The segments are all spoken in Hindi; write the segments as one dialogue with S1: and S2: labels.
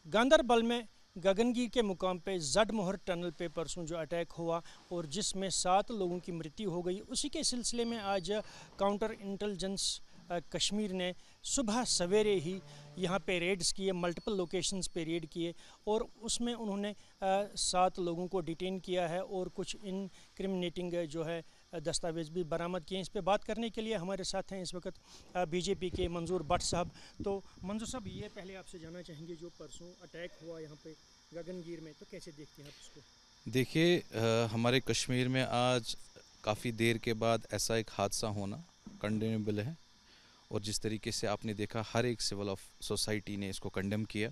S1: गांदरबल में गगनगिर के मुकाम पे जडमोहर टनल पे परसों जो अटैक हुआ और जिसमें 7 लोगों की मृत्यु हो गई, उसी के सिलसिले में आज काउंटर इंटेलिजेंस कश्मीर ने सुबह सवेरे ही यहाँ पे रेड्स किए, मल्टीपल लोकेशंस पे रेड किए और उसमें उन्होंने 7 लोगों को डिटेन किया है और कुछ इनक्रिमिनेटिंग जो है दस्तावेज़ भी बरामद किए। इस पे बात करने के लिए हमारे साथ हैं इस वक्त बीजेपी के मंजूर भट्ट साहब। तो मंजूर साहब, ये पहले आपसे जानना चाहेंगे, जो परसों अटैक हुआ यहाँ पे गगनगिर में, तो कैसे देखते हैं आप इसको?
S2: देखिए, हमारे कश्मीर में आज काफ़ी देर के बाद ऐसा एक हादसा होना कंडेनेबल है। और जिस तरीके से आपने देखा, हर एक सिविल ऑफ सोसाइटी ने इसको कंडेम किया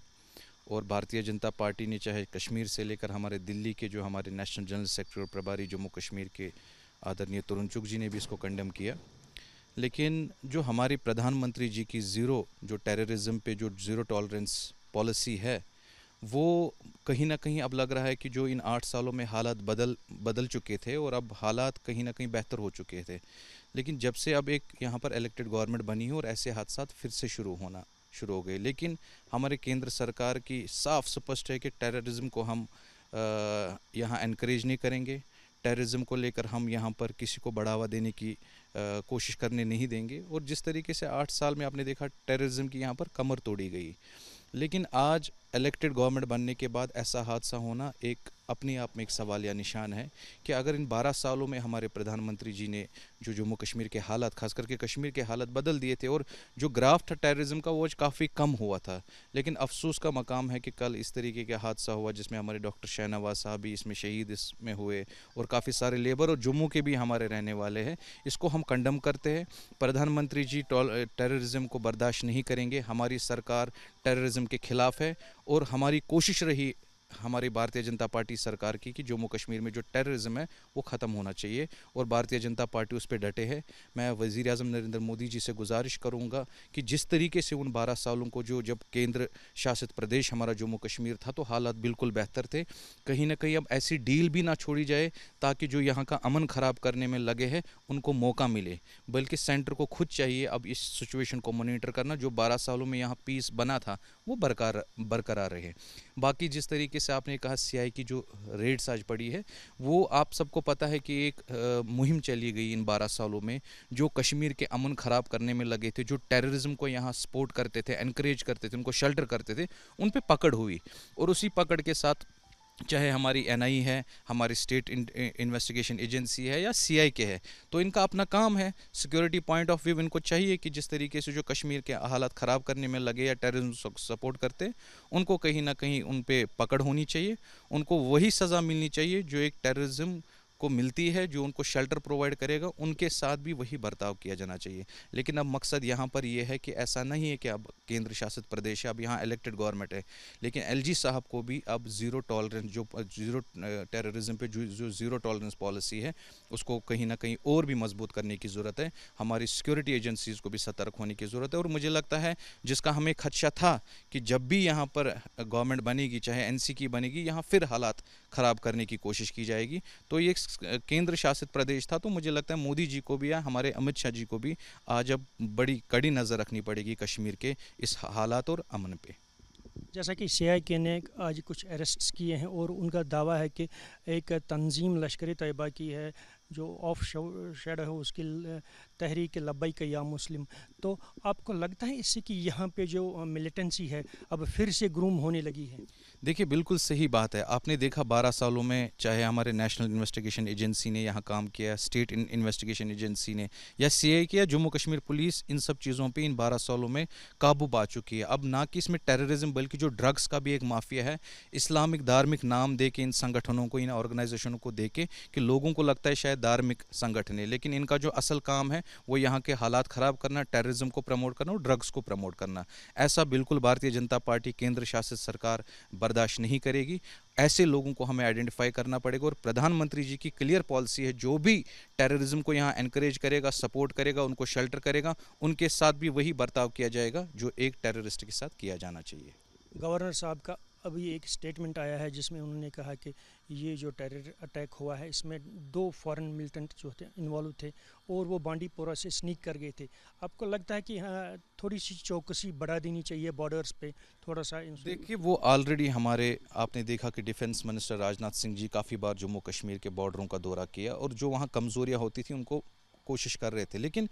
S2: और भारतीय जनता पार्टी ने, चाहे कश्मीर से लेकर हमारे दिल्ली के जो हमारे नेशनल जनरल सेक्रेटरी और प्रभारी जम्मू कश्मीर के आदरणीय तरुण चुग जी ने भी इसको कंडेम किया। लेकिन जो हमारी प्रधानमंत्री जी की जो टेररिज्म पे जो ज़ीरो टॉलरेंस पॉलिसी है, वो कहीं ना कहीं अब लग रहा है कि जो इन 8 सालों में हालात बदल चुके थे और अब हालात कहीं ना कहीं बेहतर हो चुके थे। लेकिन जब से अब एक यहाँ पर इलेक्टेड गवर्नमेंट बनी है और ऐसे हादसा फिर से शुरू हो गए। लेकिन हमारे केंद्र सरकार की साफ स्पष्ट है कि टेररिज्म को हम यहाँ एनकरेज नहीं करेंगे। टेररिज्म को लेकर हम यहाँ पर किसी को बढ़ावा देने की कोशिश करने नहीं देंगे। और जिस तरीके से 8 साल में आपने देखा, टेररिज्म की यहाँ पर कमर तोड़ी गई। लेकिन आज इलेक्टेड गवर्नमेंट बनने के बाद ऐसा हादसा होना एक अपने आप में एक सवालिया निशान है कि अगर इन 12 सालों में हमारे प्रधानमंत्री जी ने जो जम्मू कश्मीर के हालात, खास करके कश्मीर के हालात बदल दिए थे और जो ग्राफ था टेररिज्म का वो काफ़ी कम हुआ था। लेकिन अफसोस का मकाम है कि कल इस तरीके का हादसा हुआ जिसमें हमारे डॉक्टर शाहनवाज साहब भी इसमें शहीद इसमें हुए और काफ़ी सारे लेबर और जम्मू के भी हमारे रहने वाले हैं। इसको हम कंडम करते हैं। प्रधानमंत्री जी टेररिज्म को बर्दाश्त नहीं करेंगे। हमारी सरकार टेररिज्म के खिलाफ है और हमारी कोशिश रही हमारी भारतीय जनता पार्टी सरकार की कि जम्मू कश्मीर में जो टेररिज्म है वो ख़त्म होना चाहिए और भारतीय जनता पार्टी उस पर डटे है। मैं वज़ीर आज़म नरेंद्र मोदी जी से गुजारिश करूंगा कि जिस तरीके से उन 12 सालों को जो जब केंद्र शासित प्रदेश हमारा जम्मू कश्मीर था तो हालात बिल्कुल बेहतर थे, कहीं ना कहीं अब ऐसी डील भी ना छोड़ी जाए ताकि जो यहाँ का अमन ख़राब करने में लगे हैं उनको मौका मिले। बल्कि सेंटर को खुद चाहिए अब इस सिचुएशन को मॉनिटर करना, जो 12 सालों में यहाँ पीस बना था वो बरकरार रहे। बाकी जिस तरीके से आपने कहा सीआई की जो रेड्स आज पड़ी है, वो आप सबको पता है कि एक मुहिम चली गई इन 12 सालों में। जो कश्मीर के अमन ख़राब करने में लगे थे, जो टेररिज्म को यहाँ सपोर्ट करते थे, एनकरेज करते थे, उनको शेल्टर करते थे, उन पे पकड़ हुई। और उसी पकड़ के साथ चाहे हमारी एनआई है, हमारी स्टेट इन्वेस्टिगेशन एजेंसी है या सीआई के है, तो इनका अपना काम है। सिक्योरिटी पॉइंट ऑफ व्यू इनको चाहिए कि जिस तरीके से जो कश्मीर के हालात ख़राब करने में लगे या टेररिज्म सपोर्ट करते, उनको कहीं ना कहीं उन पे पकड़ होनी चाहिए। उनको वही सज़ा मिलनी चाहिए जो एक टेररिज्म को मिलती है, जो उनको शेल्टर प्रोवाइड करेगा उनके साथ भी वही बर्ताव किया जाना चाहिए। लेकिन अब मकसद यहाँ पर यह है कि ऐसा नहीं है कि अब केंद्र शासित प्रदेश है, अब यहाँ इलेक्टेड गवर्नमेंट है, लेकिन एलजी साहब को भी अब ज़ीरो टॉलरेंस, जो ज़ीरो टेररिज्म पे जो ज़ीरो टॉलरेंस पॉलिसी है उसको कहीं ना कहीं और भी मजबूत करने की ज़रूरत है। हमारी सिक्योरिटी एजेंसीज़ को भी सतर्क होने की ज़रूरत है। और मुझे लगता है जिसका हमें खदशा था कि जब भी यहाँ पर गवर्नमेंट बनेगी, चाहे एनसी की बनेगी, यहाँ फिर हालात ख़राब करने की कोशिश की जाएगी। तो ये केंद्र शासित प्रदेश था, तो मुझे लगता है मोदी जी को भी या हमारे अमित शाह जी को भी आज अब बड़ी कड़ी नज़र रखनी पड़ेगी कश्मीर के इस हालात और अमन पे।
S1: जैसा कि सीआईके ने आज कुछ अरेस्ट्स किए हैं और उनका दावा है कि एक तंजीम लश्कर तैयबा की है जो ऑफ शेड है, उसकी तहरीक लब्बैक या मुस्लिम। तो आपको लगता है इससे कि यहाँ पे जो मिलिटेंसी है अब फिर से ग्रूम होने लगी है?
S2: देखिए, बिल्कुल सही बात है। आपने देखा 12 सालों में चाहे हमारे नेशनल इन्वेस्टिगेशन एजेंसी ने यहाँ काम किया, स्टेट इन्वेस्टिगेशन एजेंसी ने या सीआई किया, जम्मू कश्मीर पुलिस इन सब चीज़ों पे इन 12 सालों में काबू पा चुकी है। अब ना कि इसमें टेररिज्म बल्कि जो ड्रग्स का भी एक माफिया है, इस्लामिक धार्मिक नाम दे के इन संगठनों को, इन ऑर्गेनाइजेशनों को दे के कि लोगों को लगता है शायद धार्मिक संगठन है, लेकिन इनका जो असल काम है वो यहाँ के हालात ख़राब करना, टेररिज्म को प्रमोट करना और ड्रग्स को प्रमोट करना। ऐसा बिल्कुल भारतीय जनता पार्टी केंद्र शासित सरकार बर्दाश्त नहीं करेगी। ऐसे लोगों को हमें आइडेंटिफाई करना पड़ेगा और प्रधानमंत्री जी की क्लियर पॉलिसी है, जो भी टेररिज्म को यहाँ एनकरेज करेगा, सपोर्ट करेगा, उनको शेल्टर करेगा, उनके साथ भी वही बर्ताव किया जाएगा जो एक टेररिस्ट के साथ किया जाना चाहिए।
S1: गवर्नर साहब का अभी एक स्टेटमेंट आया है जिसमें उन्होंने कहा कि ये जो टेरर अटैक हुआ है इसमें 2 फॉरेन मिलिटेंट जो थे इन्वॉल्व थे और वो बांडीपोरा से स्नीक कर गए थे। आपको लगता है कि हाँ थोड़ी सी चौकसी बढ़ा देनी चाहिए बॉर्डर्स पे थोड़ा सा?
S2: देखिए वो ऑलरेडी हमारे, आपने देखा कि डिफेंस मिनिस्टर राजनाथ सिंह जी काफ़ी बार जम्मू कश्मीर के बॉर्डरों का दौरा किया और जो वहाँ कमज़ोरियाँ होती थी उनको कोशिश कर रहे थे। लेकिन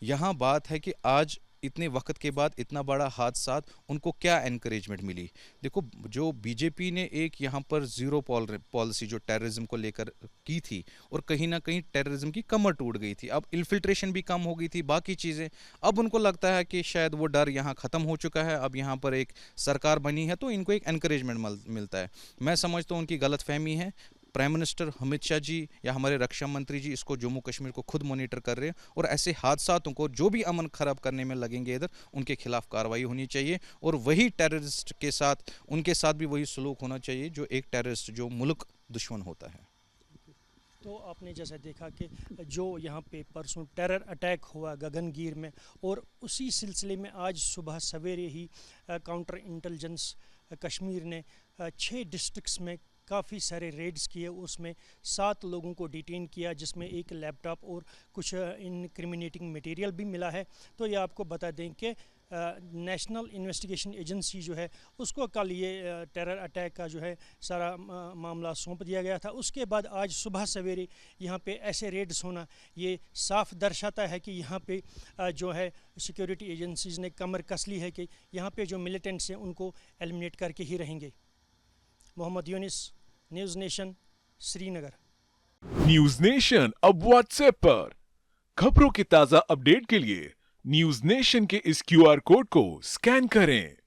S2: यहाँ बात है कि आज इतने वक्त के बाद इतना बड़ा हादसा उनको क्या एनकरेजमेंट मिली? देखो जो बीजेपी ने एक यहाँ पर ज़ीरो पॉलिसी जो टेररिज्म को लेकर की थी और कहीं ना कहीं टेररिज्म की कमर टूट गई थी, अब इन्फिल्ट्रेशन भी कम हो गई थी, बाकी चीज़ें, अब उनको लगता है कि शायद वो डर यहाँ ख़त्म हो चुका है, अब यहाँ पर एक सरकार बनी है तो इनको एक एनकरेजमेंट मिलता है। मैं समझता हूँ उनकी गलतफहमी है। प्राइम मिनिस्टर अमित शाह जी या हमारे रक्षा मंत्री जी इसको जम्मू कश्मीर को खुद मॉनिटर कर रहे हैं और ऐसे हादसातों को जो भी अमन खराब करने में लगेंगे इधर, उनके खिलाफ कार्रवाई होनी चाहिए और वही टेररिस्ट के साथ उनके साथ भी वही सलूक होना चाहिए जो एक टेररिस्ट जो मुल्क दुश्मन होता है।
S1: तो आपने जैसा देखा कि जो यहाँ पे परसों टेरर अटैक हुआ गगनगीर में और उसी सिलसिले में आज सुबह सवेरे ही काउंटर इंटेलिजेंस कश्मीर ने 6 डिस्ट्रिक्ट्स में काफ़ी सारे रेड्स किए, उसमें 7 लोगों को डिटेन किया जिसमें एक लैपटॉप और कुछ इनक्रिमिनेटिंग मटेरियल भी मिला है। तो ये आपको बता दें कि नेशनल इन्वेस्टिगेशन एजेंसी जो है उसको कल ये टेरर अटैक का जो है सारा मामला सौंप दिया गया था। उसके बाद आज सुबह सवेरे यहाँ पे ऐसे रेड्स होना ये साफ दर्शाता है कि यहाँ पे जो है सिक्योरिटी एजेंसीज ने कमर कस ली है कि यहाँ पे जो मिलिटेंट्स हैं उनको एलिमिनेट करके ही रहेंगे। Mohammad Yunus, News Nation, Srinagar.
S3: News Nation अब व्हाट्सएप पर खबरों के ताजा अपडेट के लिए न्यूज नेशन के इस क्यूआर कोड को स्कैन करें